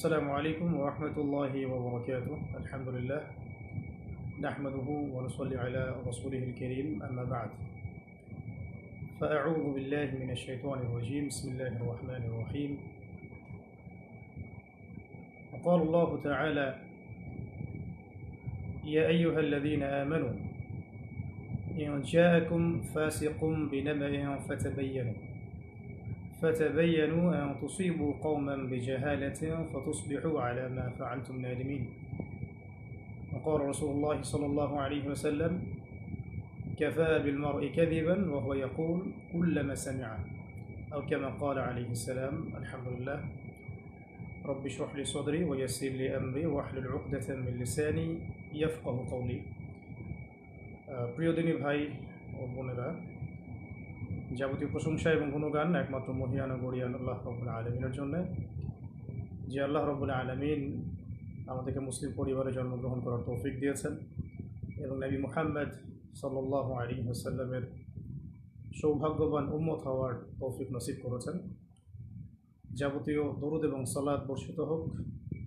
السلام عليكم ورحمة الله وبركاته. الحمد لله نحمده ونصلي على رسوله الكريم، أما بعد. فأعوذ بالله من الشيطان الرجيم. بسم الله الرحمن الرحيم. وقال الله تعالى: يا أيها الذين آمنوا إن جاءكم فاسق بنبأ فتبينوا أن تصيبوا قوما بجهالة فتصبحوا على ما فعلتم نادمين. وقال رسول الله صلى الله عليه وسلم: كفى بالمرء كذبا وهو يقول كلما سمع، أو كما قال عليه السلام. الحمد لله. رب اشرح لي صدري ويسر لي أمري واحلل عقدة من لساني يفقه قولي. প্রিয় দিনী ভাই ও বোনেরা, যাবতীয় প্রশংসা এবং গুণগান একমাত্র মহিয়ান ও গরিয়ান আল্লাহ রব্বুল আলমিনের জন্য, যে আল্লাহ রব্বুল আলমিন আমাদেরকে মুসলিম পরিবারে জন্মগ্রহণ করার তৌফিক দিয়েছেন এবং নবী মুহাম্মদ সাল্লাল্লাহু আলাইহি ওয়াসাল্লামের সৌভাগ্যবান উম্মত হওয়ার তৌফিক নসিব করেছেন। যাবতীয় দরুদ এবং সালাত বর্ষিত হোক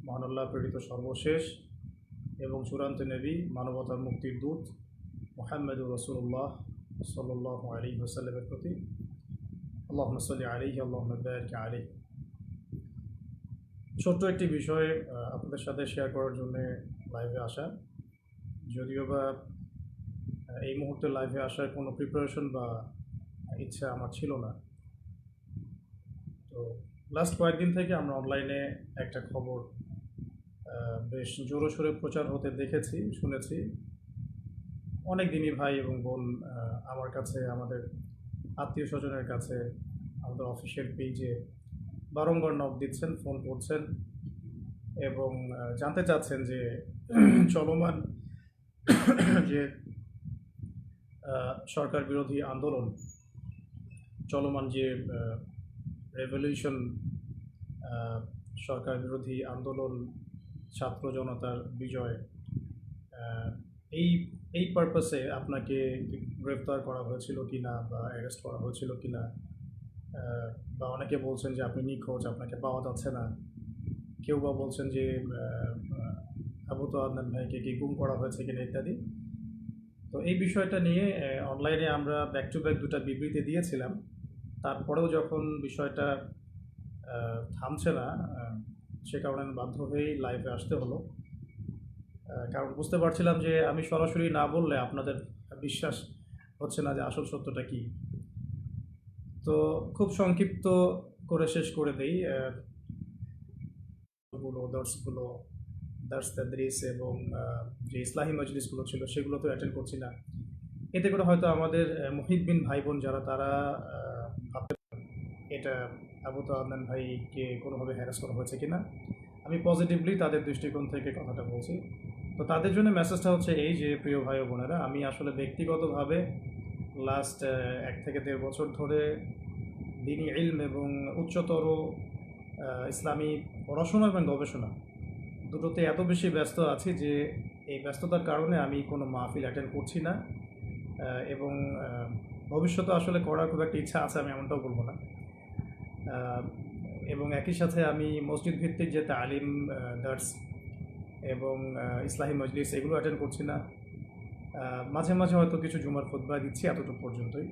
মহান আল্লাহ প্রেরিত সর্বশেষ এবং চূড়ান্ত নবী, মানবতার মুক্তির দূত মুহাম্মদুর রাসূলুল্লাহ সাল্লাল্লাহু আলাইহি ওয়াসাল্লামের প্রতি। আল্লাহুম্মা সাল্লি আলাইহি আল্লাহুম্মা বারিক আলাইহি। ছোট্ট একটি বিষয় আপনাদের সাথে শেয়ার করার জন্য লাইভে আসা, যদিও বা এই মুহূর্তে লাইভে আসার কোনো প্রিপারেশন বা ইচ্ছা আমার ছিল না। তো লাস্ট কয়েকদিন থেকে আমরা অনলাইনে একটা খবর বেশ জোরসোরে প্রচার হতে দেখেছি, শুনেছি। অনেক দিনই ভাই এবং বোন আমার কাছে, আমাদের আত্মীয় স্বজনের কাছে, আমাদের অফিসিয়াল পেজে বারংবার নক দিচ্ছেন, ফোন করছেন এবং জানতে চাচ্ছেন যে চলমান যে সরকার বিরোধী আন্দোলন, চলমান যে রেভলিউশন, সরকার বিরোধী আন্দোলন, ছাত্র জনতার বিজয়, এই পারপাসে আপনাকে গ্রেফতার করা হয়েছিল কি না বা অ্যারেস্ট করা হয়েছিল কি না, বা অনেকে বলছেন যে আপনি নিখোঁজ, আপনাকে পাওয়া যাচ্ছে না। কেউ বা বলছেন যে আবু তো আদনান ভাইকে কি গুম করা হয়েছে কিনা ইত্যাদি। তো এই বিষয়টা নিয়ে অনলাইনে আমরা ব্যাক টু ব্যাক দুটা বিবৃতি দিয়েছিলাম। তারপরেও যখন বিষয়টা থামছে না, সে কারণে বাধ্য হয়েই লাইভে আসতে হলো। কারণ বুঝতে পারছিলাম যে আমি সরাসরি না বললে আপনাদের বিশ্বাস হচ্ছে না যে আসল সত্যটা কী। তো খুব সংক্ষিপ্ত করে শেষ করে দেই। দার্স তাদরিস এবং যে ইসলাহি মজলিসগুলো ছিল সেগুলো তো অ্যাটেন্ড করছি না। এতে করে হয়তো আমাদের মুহিব্বিন ভাই বোন যারা, তারা ভাবতে এটা আবু তো আদনান ভাইকে কোনোভাবে হ্যারাস করা হয়েছে কিনা। আমি পজিটিভলি তাদের দৃষ্টিকোণ থেকে কথাটা বলছি। তো তাদের জন্য মেসেজটা হচ্ছে এই যে, প্রিয় ভাই ও বোনেরা, আমি আসলে ব্যক্তিগতভাবে লাস্ট 1 থেকে 1.5 বছর ধরে দ্বীনি ইলম এবং উচ্চতর ইসলামী পড়াশোনা এবং গবেষণা দুটোতে এত বেশি ব্যস্ত আছি যে এই ব্যস্ততার কারণে আমি কোনো মাহফিল অ্যাটেন্ড করছি না এবং ভবিষ্যতে আসলে করার খুব একটা ইচ্ছা আছে, আমি এমনটাও বলবো না। এবং একই সাথে আমি মসজিদ ভিত্তিক যে তালিম, দার্স এবং ইসলাহি মজলিস এগুলো অ্যাটেন্ড করছি না। মাঝে মাঝে হয়তো কিছু জুমার খুতবা দিচ্ছি, এতটুকু পর্যন্তই।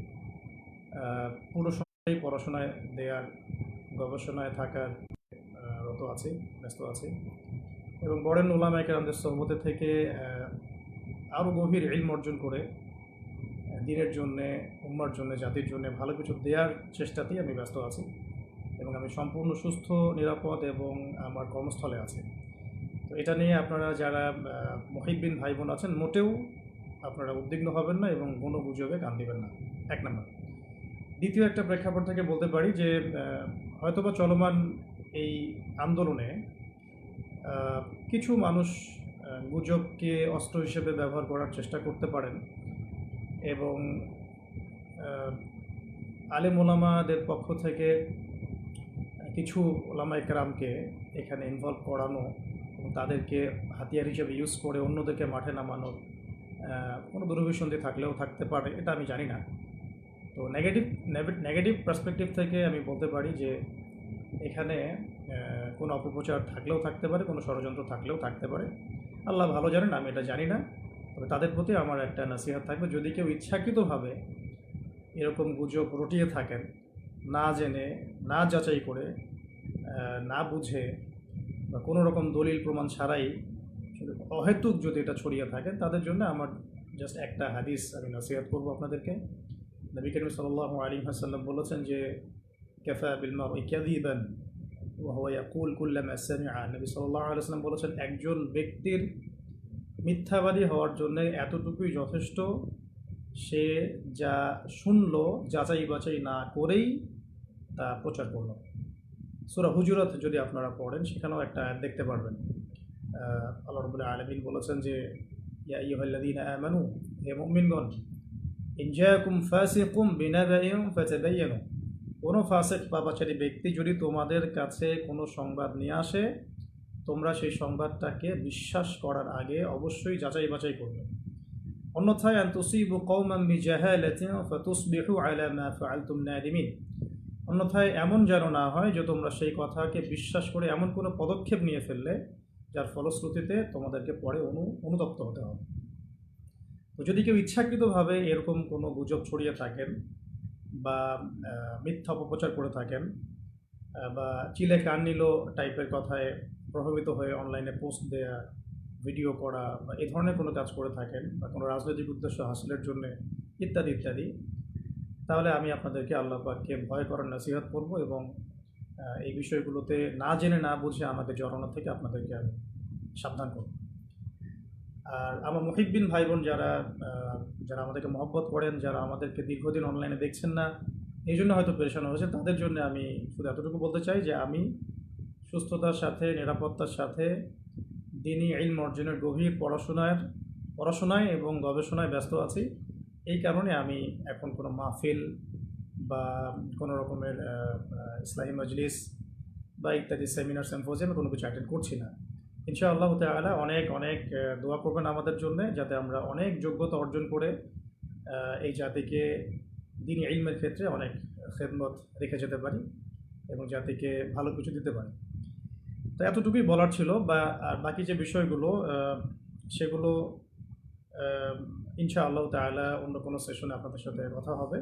পুরো সময় পড়াশোনায় দেওয়ার, গবেষণায় থাকার রত আছি, ব্যস্ত আছি এবং বরেন উলামায়ে কেরামদের সোহবতে থেকে আরও গভীর ইলম অর্জন করে দ্বীনের জন্যে, উম্মার জন্যে, জাতির জন্যে ভালো কিছু দেওয়ার চেষ্টাতেই আমি ব্যস্ত আছি এবং আমি সম্পূর্ণ সুস্থ, নিরাপদ এবং আমার কর্মস্থলে আছি। তো এটা নিয়ে আপনারা যারা মুহিব্বিন ভাই বোন আছেন, মোটেও আপনারা উদ্বিগ্ন হবেন না এবং কোনো গুজবে কান দিবেন না, 1 নম্বর। দ্বিতীয় একটা প্রেক্ষাপট থেকে বলতে পারি যে হয়তোবা চলমান এই আন্দোলনে কিছু মানুষ গুজবকে অস্ত্র হিসেবে ব্যবহার করার চেষ্টা করতে পারেন এবং আলেম ওলামাদের পক্ষ থেকে কিছু ওলামায়ে কেরামকে এখানে ইনভলভ করানো এবং তাদেরকে হাতিয়ার হিসেবে ইউজ করে অন্যদেরকে মাঠে নামানোর কোনো দুরভিসন্ধি থাকলেও থাকতে পারে, এটা আমি জানি না। তো নেগেটিভ পার্সপেক্টিভ থেকে আমি বলতে পারি যে এখানে কোনো অপপ্রচার থাকলেও থাকতে পারে, কোনো ষড়যন্ত্র থাকলেও থাকতে পারে। আল্লাহ ভালো জানেন, আমি এটা জানি না। তবে তাদের প্রতি আমার একটা নসিহত থাকবে, যদি কেউ ইচ্ছাকৃতভাবে এরকম গুজব রটিয়ে থাকেন, না জেনে, না যাচাই করে, না বুঝে বা কোনো রকম দলিল প্রমাণ ছাড়াই শুধু অহেতুক যদি এটা ছড়িয়ে থাকে, তাদের জন্য আমার জাস্ট একটা হাদিস আমি নসিহত করবো আপনাদেরকে। নবী করিম সাল্লাল্লাহু আলাইহি ওয়াসাল্লাম বলেছেন যে কাফা বিল মারই কাযিবান ওয়া হুয়া ইয়াকুল কুল্লামা সামিআ। নবী সাল্লাল্লাহু আলাইহি ওয়াসাল্লাম বলেছেন, একজন ব্যক্তির মিথ্যাবাদী হওয়ার জন্য এতটুকুই যথেষ্ট, সে যা শুনলো যাচাই বাছাই না করেই তা প্রচার করলো। সূরা হুজুরাত যদি আপনারা পড়েন, সেখানেও একটা আয়াত দেখতে পারবেন। আল্লাহ রাব্বুল আলামিন বলেছেন যে ইয়া আইয়ুহাল্লাযীনা আমানু, হে মুমিনগণ, ইন জাআকুম ফাসিকুম বিনাবাইন ফাতাবায়ানু, কোনো ফাসিক পাপাচারী ব্যক্তি যদি তোমাদের কাছে কোনো সংবাদ নিয়ে আসে, তোমরা সেই সংবাদটাকে বিশ্বাস করার আগে অবশ্যই যাচাই বাছাই করবে। অন্যথায় আন তুসিবু কওমান বিজাহালাতিন ফাতুসবিহু আলা মা ফাআলতুম নাদিমিন, অন্যথায় এমন যেন না হয় যে তোমরা সেই কথাকে বিশ্বাস করে এমন কোনো পদক্ষেপ নিয়ে ফেললে যার ফলশ্রুতিতে তোমাদেরকে পরে অনুতপ্ত হতে হবে। তো যদি কেউ ইচ্ছাকৃতভাবে এরকম কোনো গুজব ছড়িয়ে থাকেন বা মিথ্যা অপপ্রচার করে থাকেন, বা চিলে কান নিল টাইপের কথায় প্রভাবিত হয়ে অনলাইনে পোস্ট দেয়া, ভিডিও করা বা এই ধরনের কোনো কাজ করে থাকেন, বা কোনো রাজনৈতিক উদ্দেশ্য হাসিলের জন্য ইত্যাদি ইত্যাদি, তাহলে আমি আপনাদেরকে আল্লাহ পাককে ভয় করার নসিহত করব এবং এই বিষয়গুলোতে না জেনে না বুঝে আমাকে জড়ানো থেকে আপনাদেরকে আমি সাবধান করব। আর আমার মুহিব্বিন ভাই বোন যারা যারা আমাদেরকে মহব্বত করেন, যারা আমাদেরকে দীর্ঘদিন অনলাইনে দেখছেন না, এই জন্য হয়তো পেরেশান হয়েছে, তাদের জন্য আমি শুধু এতটুকু বলতে চাই যে আমি সুস্থতার সাথে, নিরাপত্তার সাথে দ্বীনি ইলম অর্জনের গভীর পড়াশোনায় এবং গবেষণায় ব্যস্ত আছি। এই কারণে আমি এখন কোনো মাহফিল বা কোনো রকমের ইসলাহি মজলিস বা ইত্যাদি সেমিনার সিম্পোজিয়ামে কোনো কিছু অ্যাটেন্ড করছি না। ইনশাআল্লাহ তাআলা অনেক অনেক দোয়া করবেন আমাদের জন্য, যাতে আমরা অনেক যোগ্যতা অর্জন করে এই জাতিকে দ্বীনি ইলমের ক্ষেত্রে অনেক খেদমত রেখে যেতে পারি এবং জাতিকে ভালো কিছু দিতে পারি। তো এতটুকুই বলার ছিল। আর বাকি যে বিষয়গুলো সেগুলো ইনশাআল্লাহ তাআলা অন্য কোনো সেশনে আপনাদের সাথে কথা হবে।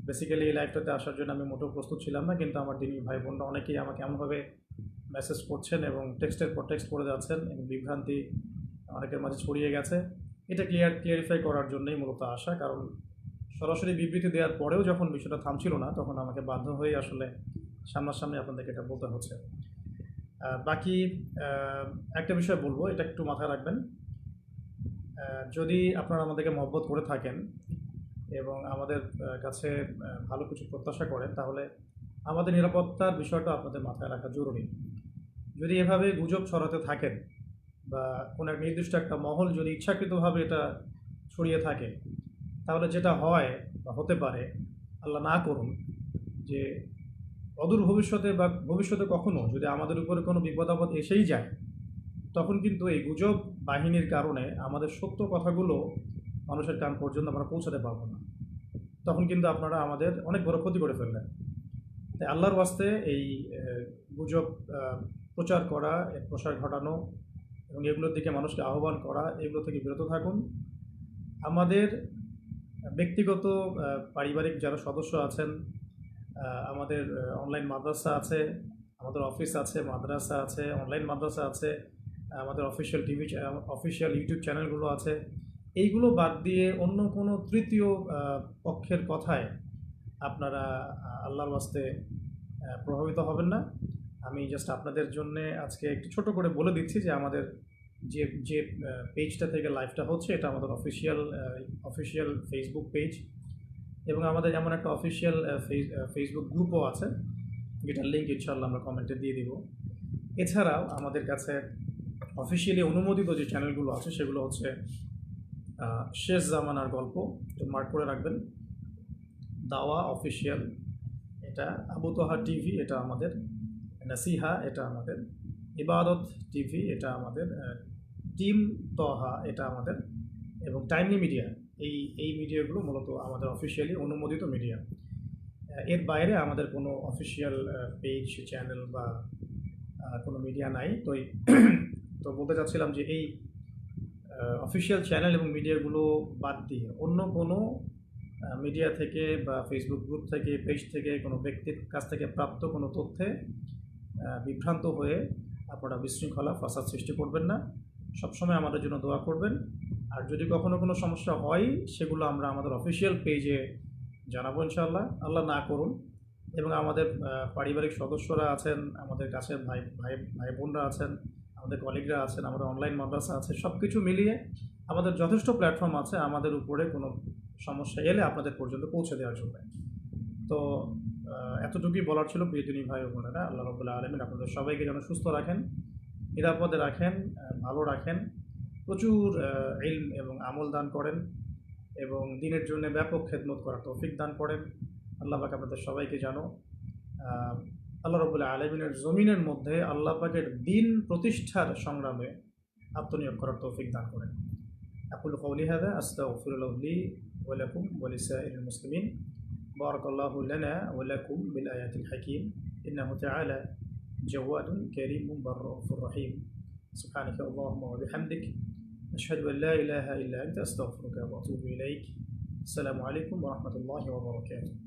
বেসিক্যালি এই লাইভটাতে আসার জন্য আমি মোটেও প্রস্তুত ছিলাম না, কিন্তু আমার দিনী ভাই বোনরা অনেকেই আমাকে এমনভাবে মেসেজ করছেন এবং টেক্সটের পর টেক্সট করে যাচ্ছেন এবং বিভ্রান্তি অনেকের মাঝে ছড়িয়ে গেছে। এটা ক্লিয়ারিফাই করার জন্যই মূলত আসা, কারণ সরাসরি বিবৃতি দেওয়ার পরেও যখন বিষয়টা থামছিল না, তখন আমাকে বাধ্য হয়ে আসলে সামনাসামনি আপনাদেরকে এটা বলতে হচ্ছে। বাকি একটা বিষয় বলবো, এটা একটু মাথায় রাখবেন। যদি আপনারা আমাদেরকে মহব্বত করে থাকেন এবং আমাদের কাছে ভালো কিছু প্রত্যাশা করেন, তাহলে আমাদের নিরাপত্তার বিষয়টা আপনাদের মাথায় রাখা জরুরি। যদি এভাবে গুজব ছড়াতে থাকেন বা কোনো এক নির্দিষ্ট একটা মহল যদি ইচ্ছাকৃতভাবে এটা ছড়িয়ে থাকে, তাহলে যেটা হয় বা হতে পারে, আল্লাহ না করুন, যে অদূর ভবিষ্যতে বা ভবিষ্যতে কখনো যদি আমাদের উপরে কোনো বিপদ আপদ এসেই যায়, তখন কিন্তু এই গুজব বাহিনীর কারণে আমাদের সত্য কথাগুলো মানুষের কান পর্যন্ত আমরা পৌঁছাতে পারবো না। তখন কিন্তু আপনারা আমাদের অনেক বড় ক্ষতি করে ফেললেন। তাই আল্লাহর ওয়াস্তে এই গুজব প্রচার করা, এর প্রসার ঘটানো এবং এগুলোর দিকে মানুষকে আহ্বান করা, এগুলো থেকে বিরত থাকুন। আমাদের ব্যক্তিগত পারিবারিক যারা সদস্য আছেন, আমাদের অনলাইন মাদ্রাসা আছে, আমাদের অফিস আছে, মাদ্রাসা আছে, অনলাইন মাদ্রাসা আছে, আমাদের অফিসিয়াল ইউটিউব চ্যানেলগুলো আছে, এইগুলো বাদ দিয়ে অন্য কোনো তৃতীয় পক্ষের কথায় আপনারা আল্লাহর ওয়াস্তে প্রভাবিত হবেন না। আমি জাস্ট আপনাদের জন্য আজকে একটু ছোট করে বলে দিচ্ছি যে আমাদের যে যে পেজটা থেকে লাইভটা হচ্ছে, এটা আমাদের অফিসিয়াল ফেসবুক পেজ, এবং আমাদের এমন একটা অফিসিয়াল ফেসবুক গ্রুপও আছে, যেটার লিঙ্ক ইনশাআল্লাহ আমরা কমেন্টে দিয়ে দিব। এছাড়াও আমাদের কাছে অফিসিয়ালি অনুমোদিত যে চ্যানেলগুলো আছে, সেগুলো হচ্ছে শেষ জামানার গল্প, তো মার্ক করে রাখবেন, দাওয়া অফিসিয়াল, এটা আবু তোহা টিভি, এটা আমাদের নাসিহা, এটা আমাদের ইবাদত টিভি, এটা আমাদের টিম তোহা, এটা আমাদের, এবং টাইমলি মিডিয়া। এই মিডিয়াগুলো মূলত আমাদের অফিসিয়ালি অনুমোদিত মিডিয়া। এর বাইরে আমাদের কোনো অফিসিয়াল পেজ, চ্যানেল বা কোনো মিডিয়া নাই। তো বলতে চাচ্ছিলাম যে এই অফিসিয়াল চ্যানেল এবং মিডিয়াগুলো বাদ দিয়ে অন্য কোনো মিডিয়া থেকে বা ফেসবুক গ্রুপ থেকে, পেজ থেকে, কোনো ব্যক্তির কাছ থেকে প্রাপ্ত কোনো তথ্যে বিভ্রান্ত হয়ে আপনারা বিশৃঙ্খলা, ফাসাদ সৃষ্টি করবেন না। সবসময় আমাদের জন্য দোয়া করবেন। আর যদি কখনো কোনো সমস্যা হয়, সেগুলো আমরা আমাদের অফিসিয়াল পেজে জানাবো ইনশাআল্লাহ। আল্লাহ না করুন। এবং আমাদের পারিবারিক সদস্যরা আছেন, আমাদের কাছের ভাই ভাই ভাই বোনরা আছেন, আমাদের কলিগরা আছেন, আমাদের অনলাইন মাদ্রাসা আছে, সব কিছু মিলিয়ে আমাদের যথেষ্ট প্ল্যাটফর্ম আছে আমাদের উপরে কোনো সমস্যা এলে আপনাদের পর্যন্ত পৌঁছে দেওয়ার জন্য। তো এতটুকুই বলার ছিল প্রিয়জনী ভাই ও বোনেরা। আল্লাহ রাব্বুল আলামিন আপনাদের সবাইকে যেন সুস্থ রাখেন, নিরাপদে রাখেন, ভালো রাখেন, প্রচুর ইলম এবং আমল দান করেন এবং দিনের জন্য ব্যাপক খেদমত করার তৌফিক দান করেন। আল্লাহ পাক আপনাদের সবাইকে যেন আল্লাহ রাব্বুল আলামিনের জমিনের মধ্যে আল্লাহ পাকের দিন প্রতিষ্ঠার সংগ্রামে আত্মনিয়োগ করার তৌফিক দান করেন। আকুলু কওলি হাযা আস্তাগফিরুল্লাহ লি ওয়া লাকুম ওয়া লিসাইরিল মুসলিমিন। বারাকাল্লাহু লানা ওয়া লাকুম বিল আয়াতিল হাকীম। ইন্নাহু তাআলা জাওয়াদুন কারীমুন বাররাউফুর রহিম। সুবহানাকা আল্লাহুম্মা ওয়া বিহামদিক আশহাদু আন লা ইলাহা ইল্লা আনতা আস্তাগফিরুকা ওয়া আতুবু ইলাইক। আসসালামু আলাইকুম ওয়া রাহমাতুল্লাহি ওয়া বারাকাতুহু।